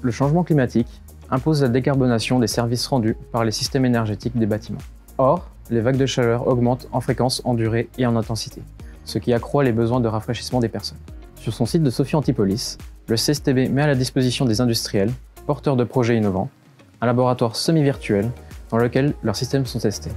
Le changement climatique impose la décarbonation des services rendus par les systèmes énergétiques des bâtiments. Or, les vagues de chaleur augmentent en fréquence, en durée et en intensité, ce qui accroît les besoins de rafraîchissement des personnes. Sur son site de Sophie Antipolis, le CSTB met à la disposition des industriels, porteurs de projets innovants, un laboratoire semi-virtuel dans lequel leurs systèmes sont testés.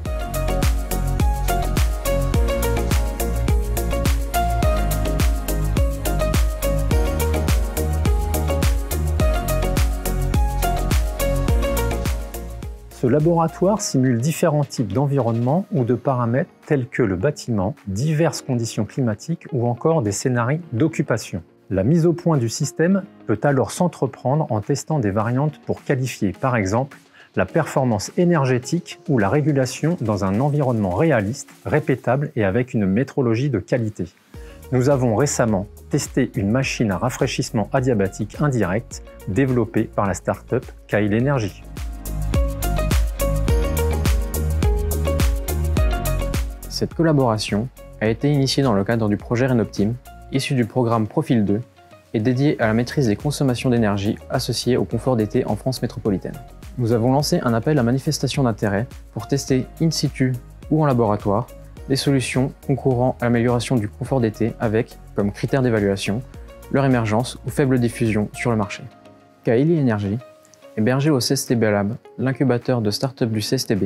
Ce laboratoire simule différents types d'environnements ou de paramètres tels que le bâtiment, diverses conditions climatiques ou encore des scénarios d'occupation. La mise au point du système peut alors s'entreprendre en testant des variantes pour qualifier par exemple la performance énergétique ou la régulation dans un environnement réaliste, répétable et avec une métrologie de qualité. Nous avons récemment testé une machine à rafraîchissement adiabatique indirect développée par la start-up Kail Energy. Cette collaboration a été initiée dans le cadre du projet Renoptim, issu du programme Profil 2 et dédié à la maîtrise des consommations d'énergie associées au confort d'été en France métropolitaine. Nous avons lancé un appel à manifestation d'intérêt pour tester in situ ou en laboratoire des solutions concourant à l'amélioration du confort d'été avec, comme critère d'évaluation, leur émergence ou faible diffusion sur le marché. Kaili Energy, hébergé au CSTB Lab, l'incubateur de start-up du CSTB,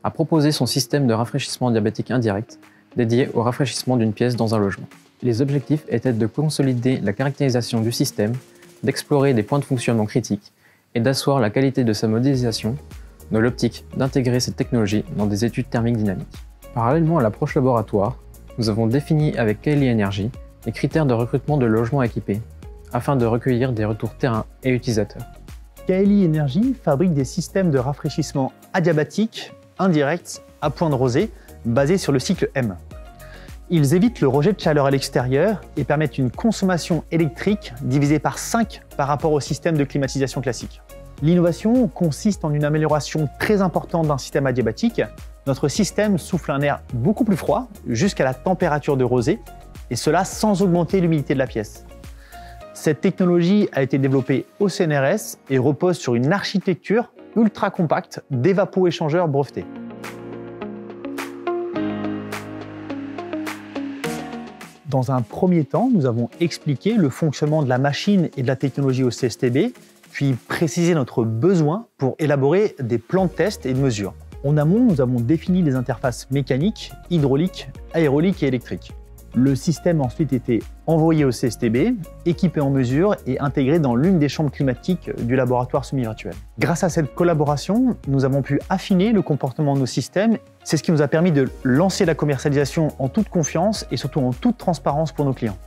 a proposé son système de rafraîchissement adiabatique indirect dédié au rafraîchissement d'une pièce dans un logement. Les objectifs étaient de consolider la caractérisation du système, d'explorer des points de fonctionnement critiques et d'asseoir la qualité de sa modélisation dans l'optique d'intégrer cette technologie dans des études thermiques dynamiques. Parallèlement à l'approche laboratoire, nous avons défini avec Kaili Energy les critères de recrutement de logements équipés afin de recueillir des retours terrain et utilisateurs. Kaili Energy fabrique des systèmes de rafraîchissement adiabatique indirect à point de rosée basés sur le cycle M. Ils évitent le rejet de chaleur à l'extérieur et permettent une consommation électrique divisée par 5 par rapport au système de climatisation classique. L'innovation consiste en une amélioration très importante d'un système adiabatique. Notre système souffle un air beaucoup plus froid jusqu'à la température de rosée, et cela sans augmenter l'humidité de la pièce. Cette technologie a été développée au CNRS et repose sur une architecture ultra compacte d'évapo-échangeurs brevetés. Dans un premier temps, nous avons expliqué le fonctionnement de la machine et de la technologie au CSTB, puis précisé notre besoin pour élaborer des plans de test et de mesure. En amont, nous avons défini des interfaces mécaniques, hydrauliques, aéroliques et électriques. Le système a ensuite été envoyé au CSTB, équipé en mesure et intégré dans l'une des chambres climatiques du laboratoire semi-virtuel. Grâce à cette collaboration, nous avons pu affiner le comportement de nos systèmes. C'est ce qui nous a permis de lancer la commercialisation en toute confiance et surtout en toute transparence pour nos clients.